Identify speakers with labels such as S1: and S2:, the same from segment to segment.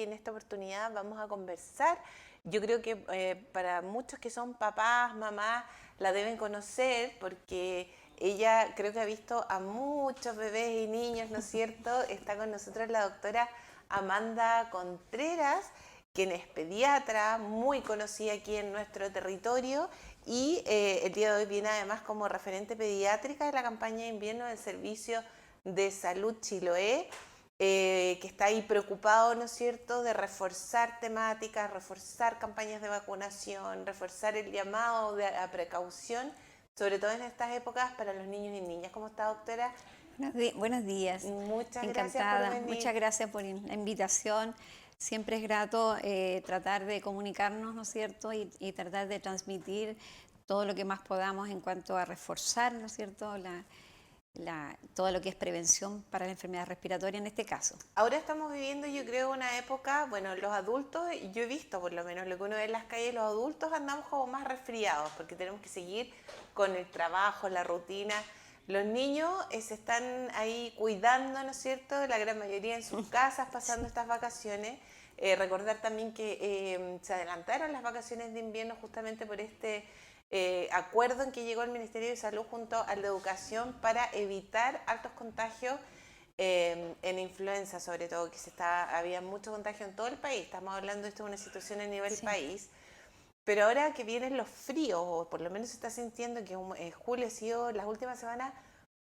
S1: y en esta oportunidad vamos a conversar. Yo creo que para muchos que son papás, mamás, la deben conocer porque ella creo que ha visto a muchos bebés y niños, ¿no es cierto? Está con nosotros la doctora Amanda Contreras, quien es pediatra, muy conocida aquí en nuestro territorio y el día de hoy viene además como referente pediátrica de la campaña de invierno del Servicio de Salud Chiloé, que está ahí preocupado, ¿no es cierto?, de reforzar temáticas, reforzar campañas de vacunación, reforzar el llamado a precaución, sobre todo en estas épocas para los niños y niñas. ¿Cómo está, doctora?
S2: Buenos días,
S1: Muchas gracias por
S2: encantada.
S1: venir.
S2: Muchas gracias por la invitación. Siempre es grato tratar de comunicarnos, ¿no es cierto? Y tratar de transmitir todo lo que más podamos en cuanto a reforzar, ¿no es cierto? Todo lo que es prevención para la enfermedad respiratoria en este caso.
S1: Ahora estamos viviendo, yo creo, una época, bueno, los adultos, yo he visto por lo menos lo que uno ve en las calles, los adultos andamos como más resfriados porque tenemos que seguir con el trabajo, la rutina. Los niños se están ahí cuidando, ¿no es cierto? La gran mayoría en sus casas pasando estas vacaciones. Recordar también que se adelantaron las vacaciones de invierno justamente por este acuerdo en que llegó el Ministerio de Salud junto al de Educación para evitar altos contagios en influenza, sobre todo, que había mucho contagio en todo el país. Estamos hablando de esto de una situación a nivel
S2: Sí,
S1: país. Pero ahora que vienen los fríos, o por lo menos se está sintiendo que julio ha sido las últimas semanas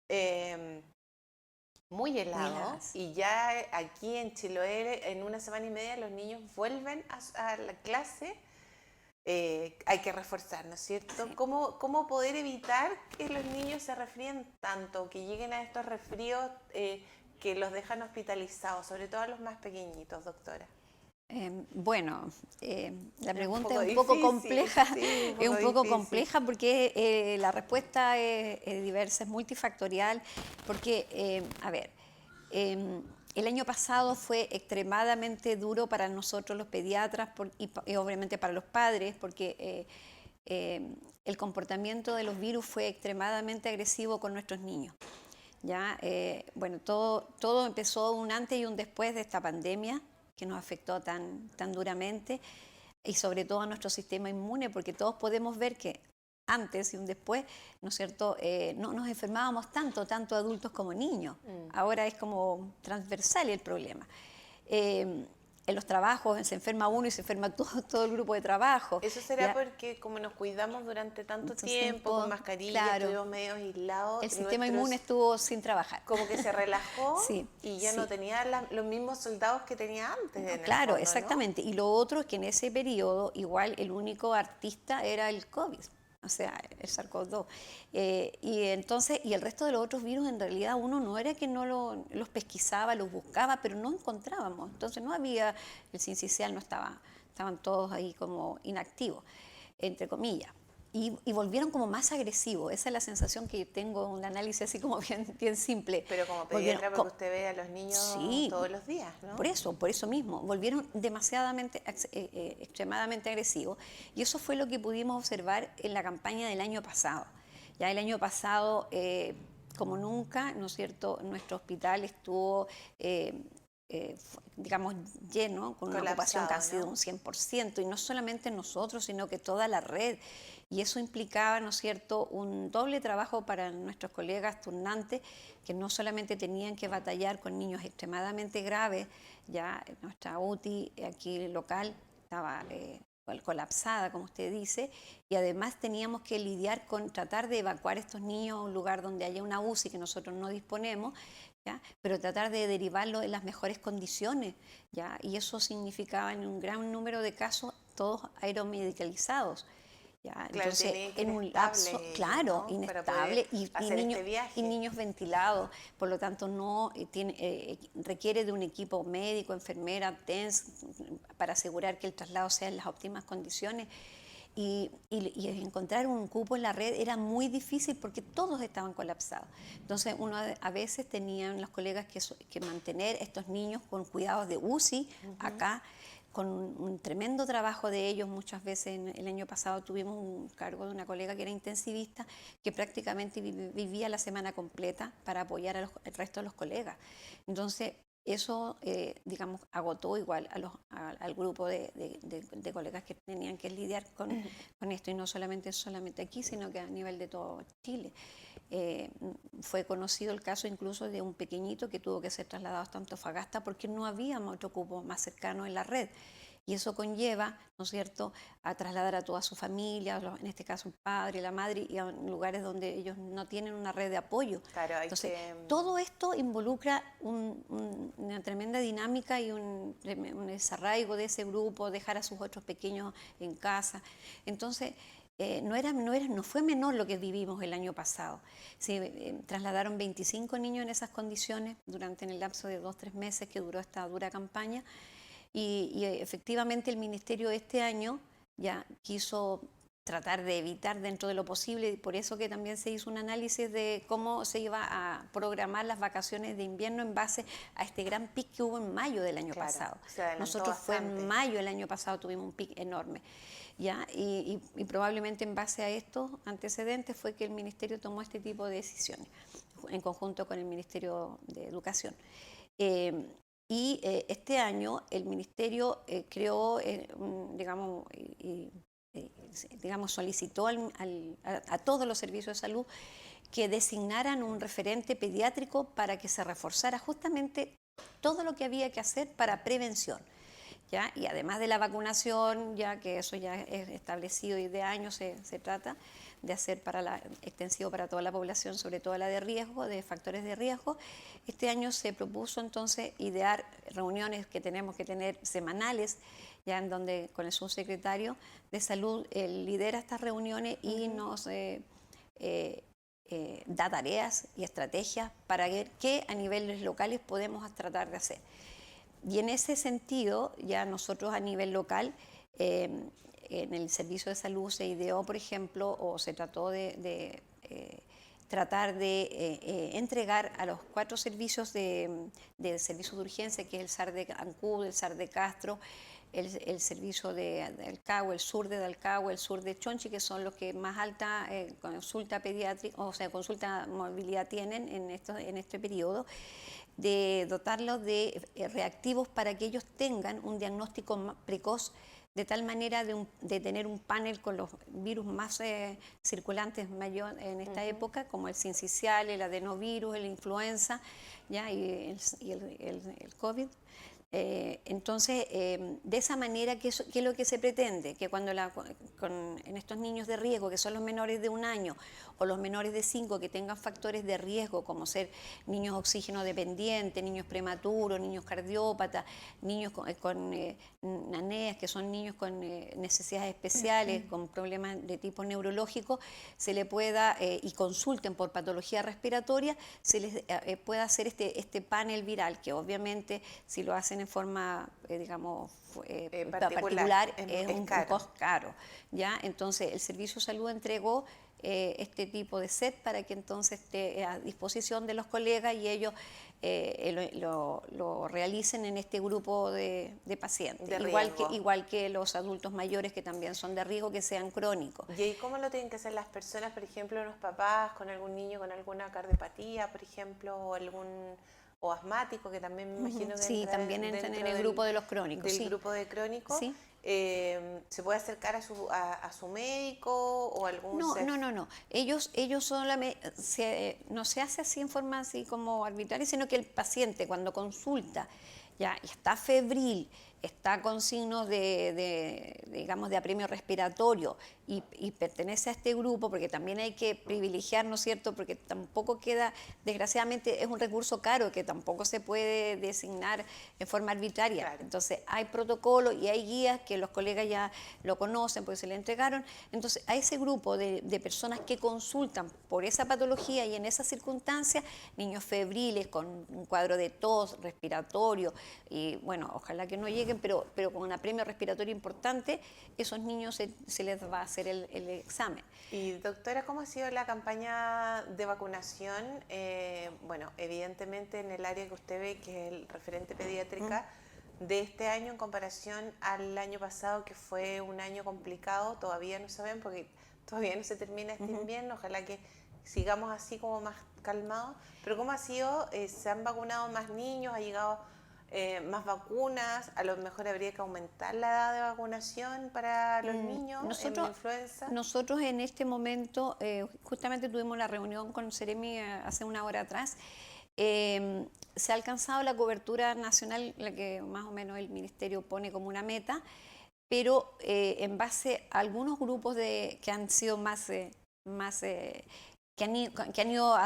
S1: eh, muy
S2: muy
S1: helado,
S2: heladas.
S1: y ya aquí en Chiloé en una semana y media los niños vuelven a la clase. Hay que reforzar, ¿no es cierto?
S2: Sí.
S1: ¿Cómo poder evitar que los niños se resfríen tanto, que lleguen a estos resfríos que los dejan hospitalizados, sobre todo a los más pequeñitos, doctora?
S2: Bueno, la
S1: Es un
S2: pregunta es
S1: poco
S2: un poco
S1: difícil,
S2: compleja,
S1: sí, un
S2: es
S1: poco
S2: un poco
S1: difícil.
S2: compleja porque la respuesta es diversa, es multifactorial, porque, a ver, eh, el año pasado fue extremadamente duro para nosotros los pediatras y obviamente para los padres, porque el comportamiento de los virus fue extremadamente agresivo con nuestros niños. Ya, bueno, todo empezó un antes y un después de esta pandemia que nos afectó tan duramente y sobre todo a nuestro sistema inmune, porque todos podemos ver que antes y un después, ¿no es cierto?, no nos enfermábamos tanto adultos como niños.
S1: Mm.
S2: Ahora es como transversal el problema. Eh, en los trabajos se enferma uno y se enferma todo el grupo de trabajo.
S1: Eso será
S2: ¿Ya?
S1: porque como nos cuidamos durante tanto
S2: Entonces,
S1: tiempo, con mascarilla,
S2: claro,
S1: estuvimos medio aislados,
S2: el sistema inmune
S1: nuestros
S2: estuvo sin trabajar.
S1: como que se relajó
S2: Sí,
S1: y ya no
S2: sí.
S1: tenía los mismos soldados que tenía antes
S2: No,
S1: en el
S2: claro,
S1: fondo, ¿no?
S2: exactamente. Y lo otro es que en ese periodo igual el único artista era el COVID, o sea, el SARS-CoV-2. Y entonces, y el resto de los otros virus en realidad uno no era que no los pesquisaba, los buscaba, pero no encontrábamos. Entonces no había, el sincicial no estaba, estaban todos ahí como inactivos, entre comillas. Y volvieron como más agresivos. Esa es la sensación que tengo, un análisis así como bien simple.
S1: Pero como
S2: Volvieron,
S1: pediatra, porque usted ve a los niños
S2: sí,
S1: todos los días, ¿no?
S2: por eso mismo, volvieron extremadamente agresivos y eso fue lo que pudimos observar en la campaña del año pasado. Ya el año pasado, como nunca, ¿no es cierto?, nuestro hospital estuvo, digamos, lleno, con una ocupación
S1: Colapsado,
S2: casi de
S1: ¿no?
S2: un 100%, y no solamente nosotros, sino que toda la red. Y eso implicaba, ¿no es cierto?, un doble trabajo para nuestros colegas turnantes, que no solamente tenían que batallar con niños extremadamente graves, ya nuestra UTI aquí local estaba colapsada, como usted dice, y además teníamos que lidiar con tratar de evacuar a estos niños a un lugar donde haya una UCI que nosotros no disponemos, ¿ya? Pero tratar de derivarlo en las mejores condiciones, ¿ya? Y eso significaba en un gran número de casos todos aeromedicalizados. ¿Ya?
S1: Claro,
S2: Entonces,
S1: tenían que ir
S2: en un
S1: estables
S2: lapso,
S1: ellos,
S2: claro,
S1: ¿no? Para poder
S2: inestable
S1: hacer este
S2: y
S1: viaje.
S2: niños ventilados, por lo tanto no requiere de un equipo médico, enfermera, TENS, para asegurar que el traslado sea en las óptimas condiciones. Y encontrar un cupo en la red era muy difícil porque todos estaban colapsados. Entonces, uno a veces tenían los colegas que mantener estos niños con cuidados de UCI
S1: Ujú.
S2: acá, con un tremendo trabajo de ellos. Muchas veces el año pasado tuvimos un cargo de una colega que era intensivista, que prácticamente vivía la semana completa para apoyar al resto de los colegas. Entonces, eso, digamos, agotó igual al grupo de colegas que tenían que lidiar con esto, y no solamente aquí, sino que a nivel de todo Chile. Eh, Fue conocido el caso incluso de un pequeñito que tuvo que ser trasladado hasta Antofagasta porque no había otro cupo más cercano en la red. Y eso conlleva, ¿no es cierto?, a trasladar a toda su familia, en este caso el padre, la madre, y a lugares donde ellos no tienen una red de apoyo.
S1: Claro, hay
S2: Entonces,
S1: que...
S2: todo esto involucra una tremenda dinámica y un desarraigo de ese grupo, dejar a sus otros pequeños en casa. Entonces, no fue menor lo que vivimos el año pasado. Se trasladaron 25 niños en esas condiciones durante el lapso de 2 o 3 meses que duró esta dura campaña. Y efectivamente el Ministerio este año ya quiso tratar de evitar dentro de lo posible, y por eso que también se hizo un análisis de cómo se iba a programar las vacaciones de invierno en base a este gran pic que hubo en mayo del año
S1: Claro,
S2: pasado.
S1: se adelantó
S2: Nosotros fue en
S1: bastante.
S2: mayo el año pasado, tuvimos un pic enorme. ¿Ya? Y probablemente en base a estos antecedentes fue que el Ministerio tomó este tipo de decisiones, en conjunto con el Ministerio de Educación. Eh, este año el Ministerio creó, digamos, digamos, solicitó a todos los servicios de salud que designaran un referente pediátrico para que se reforzara justamente todo lo que había que hacer para prevención. ¿Ya? Y además de la vacunación, ya que eso ya es establecido y de años se trata de hacer extensivo para toda la población, sobre todo la de riesgo, de factores de riesgo, este año se propuso entonces idear reuniones que tenemos que tener semanales, ya en donde con el subsecretario de Salud lidera estas reuniones y nos da tareas y estrategias para ver qué a niveles locales podemos tratar de hacer. Y en ese sentido, ya nosotros a nivel local, en el servicio de salud se ideó, por ejemplo, o se trató de tratar de entregar a los 4 servicios de servicios de urgencia, que es el SAR de Ancud, el SAR de Castro, el servicio de Alcagüe, el sur de Dalcagüe, el sur de Chonchi, que son los que más alta consulta pediátrica, o sea, consulta movilidad tienen en este periodo, de dotarlos de reactivos para que ellos tengan un diagnóstico precoz, de tal manera de tener un panel con los virus más circulantes mayor en esta época, como el sincicial, el adenovirus, el influenza, ¿ya? Y el COVID. Entonces, de esa manera, ¿qué es lo que se pretende? Que cuando en estos niños de riesgo, que son los menores de 1 año o los menores de 5, que tengan factores de riesgo, como ser niños oxígeno dependientes, niños prematuros, niños cardiópatas, niños con aneas, que son niños con necesidades especiales, con problemas de tipo neurológico, se le pueda, y consulten por patología respiratoria, se les pueda hacer este panel viral, que obviamente si lo hacen en forma, digamos, particular es un costo caro, ¿ya? Entonces el Servicio de Salud entregó este tipo de set para que entonces esté a disposición de los colegas y ellos lo realicen en este grupo de pacientes, igual que los adultos mayores que también son de riesgo, que sean crónicos.
S1: ¿Y ahí cómo lo tienen que hacer las personas, por ejemplo, los papás con algún niño con alguna cardiopatía, por ejemplo, o asmático, que también me imagino que
S2: sí, también entran en el grupo de los crónicos.
S1: Del grupo de crónicos.
S2: Sí.
S1: ¿Se puede acercar a su médico o algún
S2: No. Ellos solamente, no se hace así en forma así como arbitraria, sino que el paciente cuando consulta ya está febril, está con signos digamos, de apremio respiratorio y pertenece a este grupo, porque también hay que privilegiar, ¿no es cierto?, porque tampoco queda, desgraciadamente es un recurso caro que tampoco se puede designar en forma arbitraria. Claro. Entonces hay protocolos y hay guías que los colegas ya lo conocen porque se le entregaron. Entonces a ese grupo de personas que consultan por esa patología y en esas circunstancias, niños febriles con un cuadro de tos, respiratorio, y bueno, ojalá que no lleguen, pero con un apremio respiratorio importante, esos niños se les va a hacer el examen.
S1: Y doctora, ¿cómo ha sido la campaña de vacunación? Bueno, evidentemente en el área que usted ve, que es el referente pediátrica, de este año en comparación al año pasado, que fue un año complicado, todavía no saben porque todavía no se termina este invierno, ojalá que sigamos así como más calmados, pero ¿cómo ha sido? ¿Se han vacunado más niños? ¿Ha llegado más vacunas, a lo mejor habría que aumentar la edad de vacunación para los niños en la
S2: Nosotros,
S1: influenza.
S2: nosotros en este momento, justamente tuvimos una reunión con Seremi hace una hora atrás. Se ha alcanzado la cobertura nacional, la que más o menos el ministerio pone como una meta, pero en base a algunos grupos que han sido más que han ido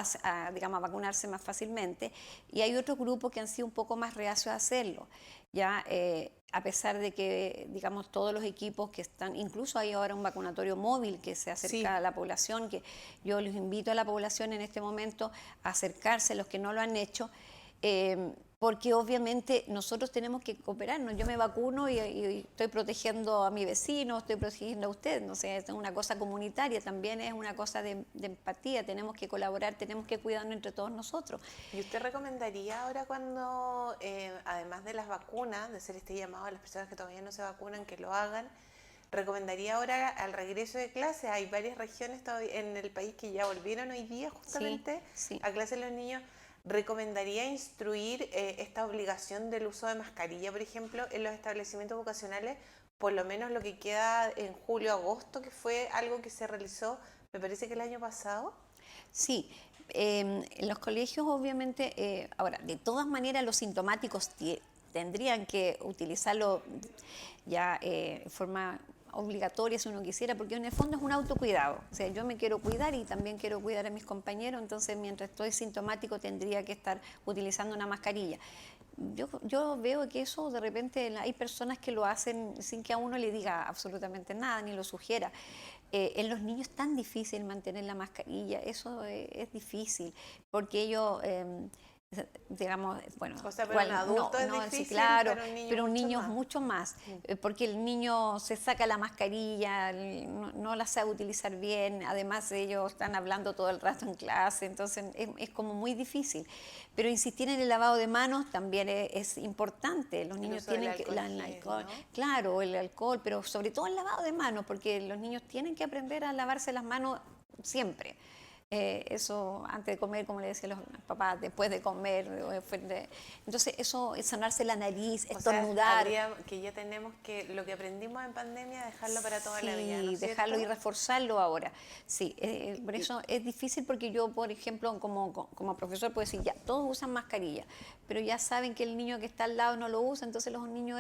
S2: digamos, a vacunarse más fácilmente, y hay otros grupos que han sido un poco más reacios a hacerlo. Ya, a pesar de que, digamos, todos los equipos que están, incluso hay ahora un vacunatorio móvil que se
S1: Sí,
S2: acerca a la población, que yo les invito a la población en este momento a acercarse, los que no lo han hecho, porque obviamente nosotros tenemos que cooperarnos. Yo me vacuno y estoy protegiendo a mi vecino, estoy protegiendo a usted. No sé, es una cosa comunitaria, también es una cosa de empatía. Tenemos que colaborar, tenemos que cuidarnos entre todos nosotros.
S1: ¿y usted recomendaría ahora cuando, además de las vacunas, de hacer este llamado a las personas que todavía no se vacunan, que lo hagan? ¿Recomendaría ahora al regreso de clases? Hay varias regiones todavía en el país que ya volvieron hoy día
S2: Sí,
S1: justamente
S2: sí.
S1: a clases los niños. ¿Recomendaría instruir esta obligación del uso de mascarilla, por ejemplo, en los establecimientos vocacionales, por lo menos lo que queda en julio, agosto, que fue algo que se realizó, me parece que el año pasado?
S2: Sí, en los colegios obviamente, ahora, de todas maneras los sintomáticos tendrían que utilizarlo ya en forma obligatoria si uno quisiera, porque en el fondo es un autocuidado. O sea, yo me quiero cuidar y también quiero cuidar a mis compañeros, entonces mientras estoy sintomático tendría que estar utilizando una mascarilla. Yo veo que eso de repente hay personas que lo hacen sin que a uno le diga absolutamente nada, ni lo sugiera. En los niños es tan difícil mantener la mascarilla, eso es difícil, porque ellos, digamos, bueno,
S1: O sea, para un
S2: igual
S1: adulto es
S2: no, sí,
S1: difícil,
S2: claro,
S1: para un niño
S2: pero un
S1: mucho
S2: niño es
S1: más.
S2: mucho más,
S1: Mm.
S2: porque el niño se saca la mascarilla, no la sabe utilizar bien, además ellos están hablando todo el rato en clase, entonces es como muy difícil. Pero insistir en el lavado de manos también es importante, los
S1: El
S2: niños
S1: uso del
S2: tienen que,
S1: alcohol
S2: el
S1: gel,
S2: alcohol,
S1: ¿no?
S2: claro, el alcohol, pero sobre todo el lavado de manos, porque los niños tienen que aprender a lavarse las manos siempre. Eso antes de comer, como le decían los papás, después de comer. Entonces, eso es sonarse la nariz,
S1: O sea,
S2: estornudar.
S1: habría que ya tenemos que lo que aprendimos en pandemia dejarlo para toda la vida, ¿no
S2: Sí,
S1: es
S2: dejarlo y
S1: cierto?
S2: reforzarlo ahora. Sí, por
S1: Y-
S2: eso es difícil porque yo, por ejemplo, como profesor puedo decir, ya, todos usan mascarilla, pero ya saben que el niño que está al lado no lo usa, entonces los niños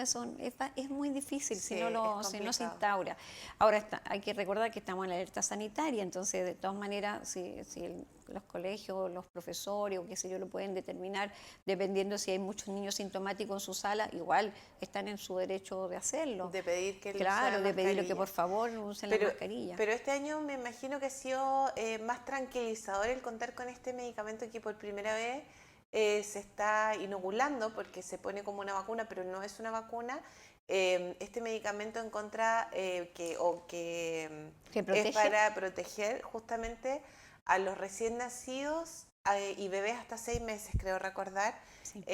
S2: es muy difícil
S1: sí, es
S2: si no se
S1: complicado.
S2: instaura. Ahora hay que recordar que estamos en la alerta sanitaria, entonces de todas maneras, si los colegios, los profesores o qué sé yo lo pueden determinar, dependiendo si hay muchos niños sintomáticos en su sala, igual están en su derecho de hacerlo.
S1: De pedir que el uso de
S2: Claro, de pedirle que por
S1: mascarilla.
S2: favor usen la
S1: Pero,
S2: mascarilla.
S1: pero este año me imagino que ha sido más tranquilizador el contar con este medicamento que por primera vez se está inoculando, porque se pone como una vacuna, pero no es una vacuna. Este medicamento en contra que
S2: ¿Que
S1: es
S2: protege?
S1: para proteger justamente a los recién nacidos y bebés hasta 6 meses, creo recordar,
S2: Sí.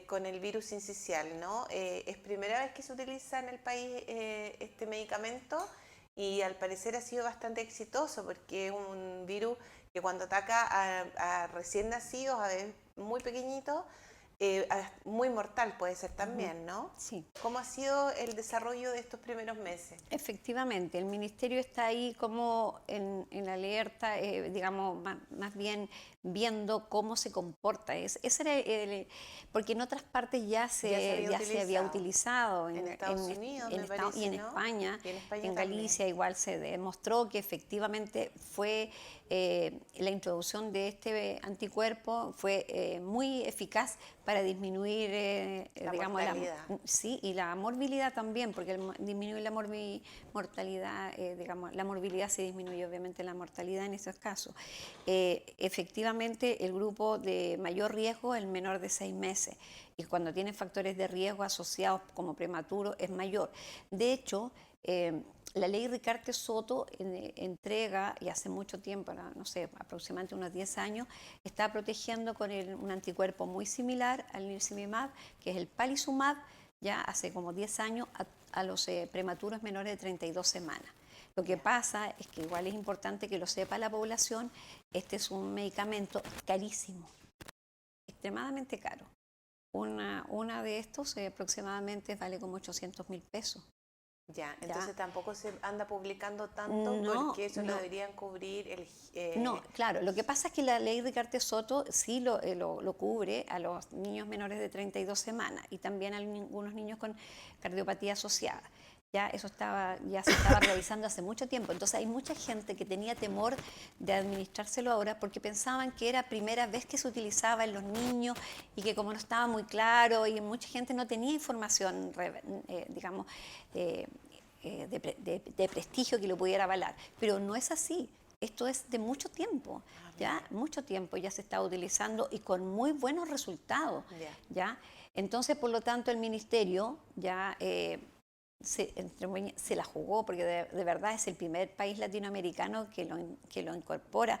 S1: con el virus sincicial, ¿no? Es primera vez que se utiliza en el país este medicamento y al parecer ha sido bastante exitoso porque es un virus que cuando ataca a recién nacidos, a bebés muy pequeñitos, muy mortal puede ser
S2: Ujú.
S1: también, ¿no?
S2: Sí.
S1: ¿Cómo ha sido el desarrollo de estos primeros meses?
S2: Efectivamente, el ministerio está ahí como en alerta, digamos, más bien viendo cómo se comporta. Ese era porque en otras partes
S1: Ya se había
S2: ya se había
S1: utilizado
S2: utilizado,
S1: en Estados Unidos, me
S2: Y
S1: parece,
S2: en
S1: ¿no?
S2: España,
S1: Y en España
S2: en
S1: también.
S2: Galicia igual se demostró que efectivamente fue la introducción de este anticuerpo fue muy eficaz para disminuir,
S1: La
S2: digamos,
S1: mortalidad.
S2: sí, y la morbilidad también, porque disminuye la mortalidad, digamos, la morbilidad se disminuye, obviamente la mortalidad en esos casos. Efectivamente, el grupo de mayor riesgo, el menor de 6 meses, y cuando tiene factores de riesgo asociados como prematuro es mayor. De hecho, la ley Ricarte Soto entrega, y hace mucho tiempo, no sé, aproximadamente unos 10 años, está protegiendo con un anticuerpo muy similar al nirsevimab, que es el palizumab, ya hace como 10 años a los prematuros menores de 32 semanas. Lo que
S1: Ya.
S2: pasa es que igual es importante que lo sepa la población, este es un medicamento carísimo, extremadamente caro. una de estos aproximadamente vale como 800.000 pesos.
S1: Ya,
S2: ¿Ya?
S1: entonces tampoco se anda publicando tanto
S2: No,
S1: porque eso lo
S2: no.
S1: deberían cubrir
S2: No, claro, lo que pasa es que la ley Ricardo Soto sí lo cubre a los niños menores de 32 semanas y también a algunos niños con cardiopatía asociada. Ya eso ya se estaba realizando hace mucho tiempo. Entonces hay mucha gente que tenía temor de administrárselo ahora porque pensaban que era primera vez que se utilizaba en los niños y que como no estaba muy claro y mucha gente no tenía información, digamos, eh, de prestigio que lo pudiera avalar. Pero no es así. Esto es de mucho tiempo, ¿ya?
S1: mira.
S2: Mucho tiempo ya se está utilizando y con muy buenos resultados,
S1: Ya.
S2: ¿ya? Entonces, por lo tanto, el ministerio ya se la jugó, porque de verdad es el primer país latinoamericano que lo incorpora.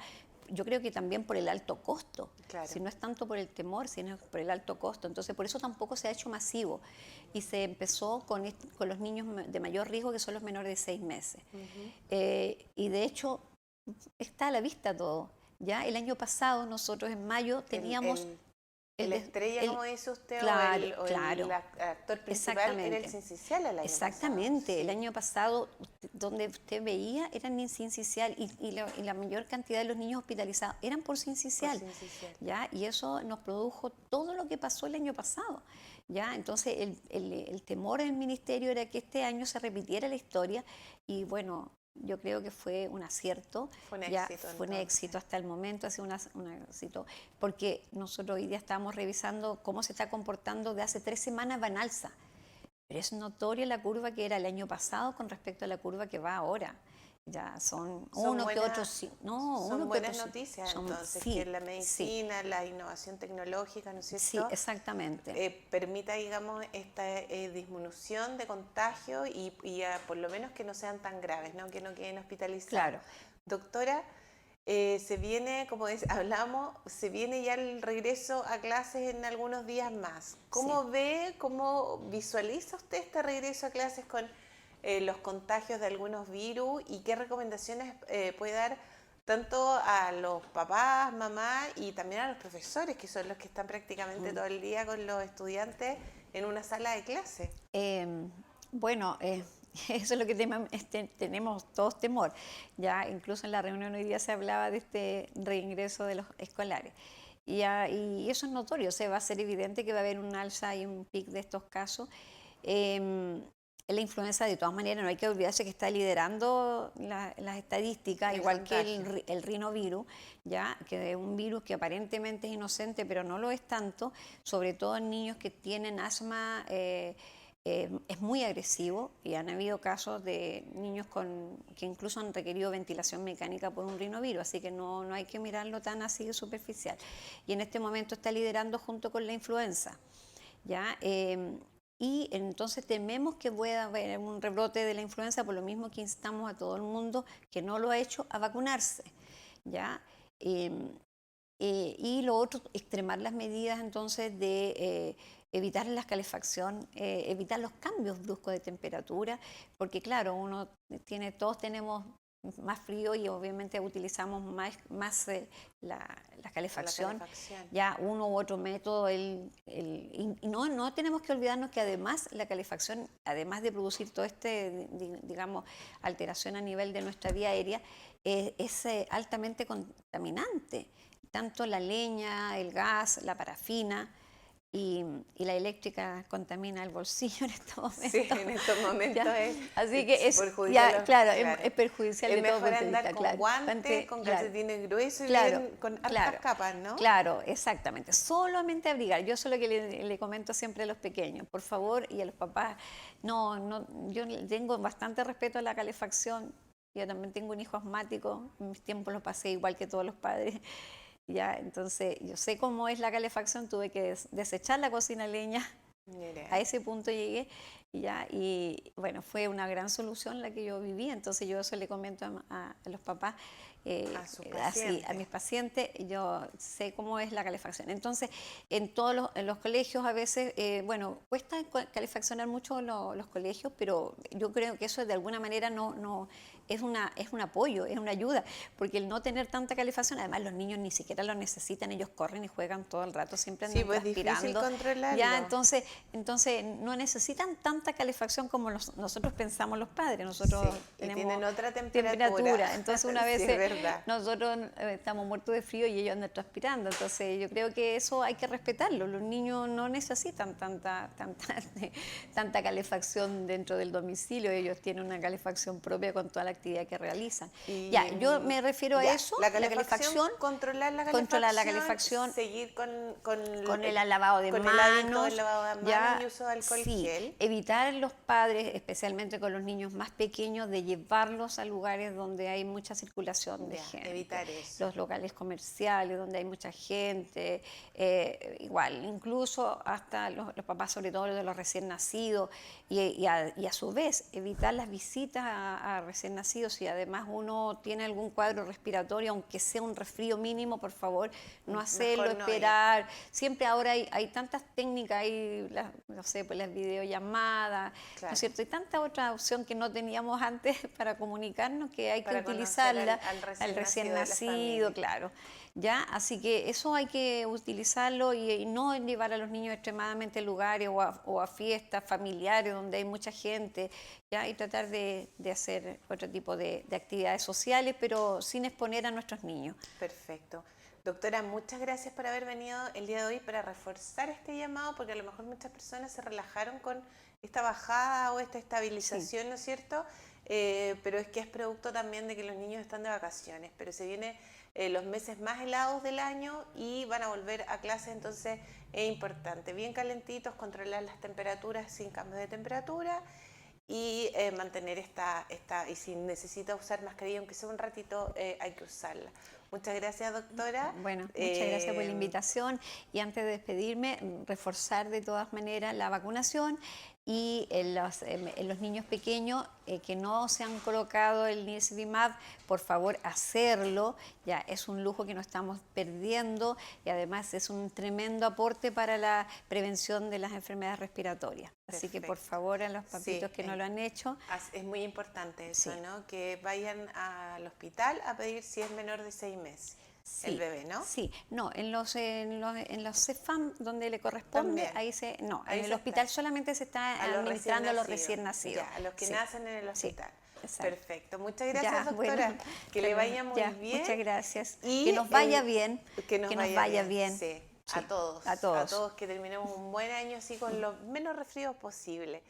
S2: Yo creo que también por el alto costo,
S1: Claro.
S2: si no es tanto por el temor, sino por el alto costo. Entonces, por eso tampoco se ha hecho masivo. Y se empezó con los niños de mayor riesgo, que son los menores de 6 meses. Y de hecho, está a la vista todo. Ya el año pasado, nosotros en mayo
S1: El,
S2: teníamos
S1: el, el estrella, como dice usted,
S2: claro,
S1: o el
S2: claro,
S1: actor principal era el
S2: exactamente.
S1: sincicial el año pasado.
S2: Exactamente, el
S1: Sí.
S2: año pasado donde usted veía eran sincicial y la mayor cantidad de los niños hospitalizados eran por
S1: Por
S2: sincicial,
S1: sincicial.
S2: ¿ya? Y eso nos produjo todo lo que pasó el año pasado, ¿ya? Entonces el temor del ministerio era que este año se repitiera la historia y bueno, yo creo que fue un acierto,
S1: Fue un
S2: ya
S1: éxito
S2: fue un
S1: entonces.
S2: éxito hasta el momento, ha sido un éxito, porque nosotros hoy día estamos revisando cómo se está comportando de hace 3 semanas, va en alza. Pero es notoria la curva que era el año pasado con respecto a la curva que va ahora. Ya son
S1: Son
S2: uno que otro,
S1: buenas,
S2: no,
S1: son
S2: uno que otro
S1: buenas noticias entonces que
S2: sí,
S1: la
S2: sí,
S1: medicina, la innovación tecnológica, ¿no es
S2: sí,
S1: cierto?
S2: exactamente.
S1: Permita, digamos, esta disminución de contagio y por lo menos que no sean tan graves, ¿no? Que no queden hospitalizados.
S2: Claro.
S1: Doctora, se viene, como hablamos, se viene ya el regreso a clases en algunos días más.
S2: Sí.
S1: ¿Cómo ve, cómo visualiza usted este regreso a clases con los contagios de algunos virus y qué recomendaciones puede dar tanto a los papás, mamás y también a los profesores, que son los que están prácticamente todo el día con los estudiantes en una sala de clase?
S2: Bueno, eso es lo que tenemos todos temor. Ya incluso en la reunión hoy día se hablaba de este reingreso de los escolares. Y eso es notorio, se va a ser evidente que va a haber un alza y un pic de estos casos. Eh, la influenza, de todas maneras, no hay que olvidarse que está liderando las estadísticas,
S1: El
S2: igual que
S1: contagio.
S2: el rinovirus, ya que es un virus que aparentemente es inocente, pero no lo es tanto, sobre todo en niños que tienen asma. Es muy agresivo y han habido casos de niños que incluso han requerido ventilación mecánica por un rinovirus, así que no hay que mirarlo tan así de superficial. Y en este momento está liderando junto con la influenza, ¿ya? Y entonces tememos que pueda haber un rebrote de la influenza, por lo mismo que instamos a todo el mundo que no lo ha hecho a vacunarse, ¿ya? Y lo otro, extremar las medidas entonces de evitar la calefacción, evitar los cambios bruscos de temperatura, porque claro, todos tenemos más frío y obviamente utilizamos más la calefacción,
S1: calefacción.
S2: ya uno u otro método, y no tenemos que olvidarnos que además la calefacción, además de producir todo digamos, alteración a nivel de nuestra vía aérea, es altamente contaminante, tanto la leña, el gas, la parafina y la eléctrica contamina el bolsillo en estos momentos.
S1: Sí, en estos momentos
S2: ¿Ya?
S1: es,
S2: Así que
S1: perjudicial.
S2: claro,
S1: Claro.
S2: es perjudicial
S1: Es
S2: de todo
S1: mejor
S2: punto de
S1: andar
S2: vista,
S1: con
S2: claro.
S1: guantes, con
S2: Claro,
S1: calcetines gruesos y
S2: claro,
S1: bien con hartas
S2: claro,
S1: capas, ¿no?
S2: claro, exactamente. Solamente abrigar. Yo solo que le comento siempre a los pequeños, por favor, y a los papás, yo tengo bastante respeto a la calefacción. Yo también tengo un hijo asmático, en mis tiempos lo pasé igual que todos los padres. Ya, entonces yo sé cómo es la calefacción, tuve que desechar la cocina a leña,
S1: Mire.
S2: a ese punto llegué y bueno, fue una gran solución la que yo viví, entonces yo eso le comento a los papás
S1: A sus
S2: así, a
S1: pacientes.
S2: mis pacientes, yo sé cómo es la calefacción. Entonces, en los colegios a veces, bueno, cuesta calefaccionar mucho los colegios, pero yo creo que eso de alguna manera no es un apoyo, es una ayuda, porque el no tener tanta calefacción, además los niños ni siquiera lo necesitan, ellos corren y juegan todo el rato, siempre
S1: Sí,
S2: andan
S1: pues es difícil
S2: transpirando. Ya,
S1: controlarlo.
S2: entonces no necesitan tanta calefacción como nosotros pensamos los padres.
S1: Sí,
S2: Nosotros
S1: y
S2: tenemos
S1: tienen otra temperatura.
S2: temperatura, entonces una
S1: Sí,
S2: vez
S1: es verdad.
S2: nosotros estamos muertos de frío y ellos andan transpirando, entonces yo creo que eso hay que respetarlo. Los niños no necesitan tanta calefacción dentro del domicilio, ellos tienen una calefacción propia con toda la actividad que realizan.
S1: Y
S2: Ya, yo me refiero a
S1: ya,
S2: eso,
S1: la
S2: la
S1: calefacción,
S2: controlar la calefacción,
S1: seguir
S2: con el lavado de
S1: con el hábito del
S2: manos,
S1: lavado de manos
S2: ya
S1: y uso de alcohol
S2: sí,
S1: gel.
S2: evitar los padres, especialmente con los niños más pequeños, de llevarlos a lugares donde hay mucha circulación de
S1: Ya,
S2: gente,
S1: evitar eso.
S2: los locales comerciales donde hay mucha gente, igual, incluso hasta los papás, sobre todo los de los recién nacidos, y a su vez evitar las visitas a recién nacidos. Si además uno tiene algún cuadro respiratorio, aunque sea un resfrío mínimo, por favor, no hacerlo,
S1: Mejor no ir.
S2: esperar. Siempre ahora hay tantas técnicas, hay no sé, pues las videollamadas, ¿no
S1: Claro.
S2: es cierto? Hay tanta otra opción que no teníamos antes para comunicarnos, que hay que
S1: Para conocer
S2: utilizarla
S1: al
S2: recién
S1: nacido de la
S2: nacido,
S1: familia.
S2: claro. ¿Ya? Así que eso hay que utilizarlo y no llevar a los niños extremadamente a lugares o a fiestas familiares donde hay mucha gente, ¿ya? Y tratar de hacer otro tipo de actividades sociales, pero sin exponer a nuestros niños.
S1: Perfecto. Doctora, muchas gracias por haber venido el día de hoy para reforzar este llamado, porque a lo mejor muchas personas se relajaron con esta bajada o esta
S2: Sí.
S1: estabilización, ¿no es cierto? Pero es que es producto también de que los niños están de vacaciones, pero se vienen los meses más helados del año y van a volver a clase, entonces es importante, bien calentitos, controlar las temperaturas sin cambio de temperatura y mantener y si necesita usar mascarilla, aunque sea un ratito, hay que usarla. Muchas gracias, doctora.
S2: Bueno, muchas gracias por la invitación y antes de despedirme, reforzar de todas maneras la vacunación y en los niños pequeños que no se han colocado el Nirsevimab, por favor hacerlo, ya es un lujo que nos estamos perdiendo y además es un tremendo aporte para la prevención de las enfermedades respiratorias. Así que por
S1: Perfecto.
S2: favor a los papitos
S1: Sí,
S2: que no lo han hecho,
S1: es muy importante eso,
S2: sí.
S1: ¿no? Que vayan al hospital a pedir si es menor de 6 meses el
S2: Sí,
S1: bebé, ¿no?
S2: sí, no, en los CEFAM donde le corresponde,
S1: También.
S2: no,
S1: Ahí
S2: en el
S1: se
S2: hospital
S1: está.
S2: solamente se está
S1: A los
S2: administrando a los
S1: nacidos.
S2: recién nacidos.
S1: Ya, a los que
S2: Sí,
S1: nacen en el
S2: sí,
S1: hospital.
S2: exacto.
S1: Perfecto. Muchas gracias,
S2: Ya,
S1: doctora.
S2: bueno,
S1: Que le vaya muy
S2: ya,
S1: bien.
S2: muchas gracias.
S1: Y
S2: Que nos vaya bien,
S1: que nos vaya bien. Sí,
S2: Sí,
S1: a todos.
S2: a
S1: A
S2: todos.
S1: todos que terminemos un buen año así con los menos resfríos posible.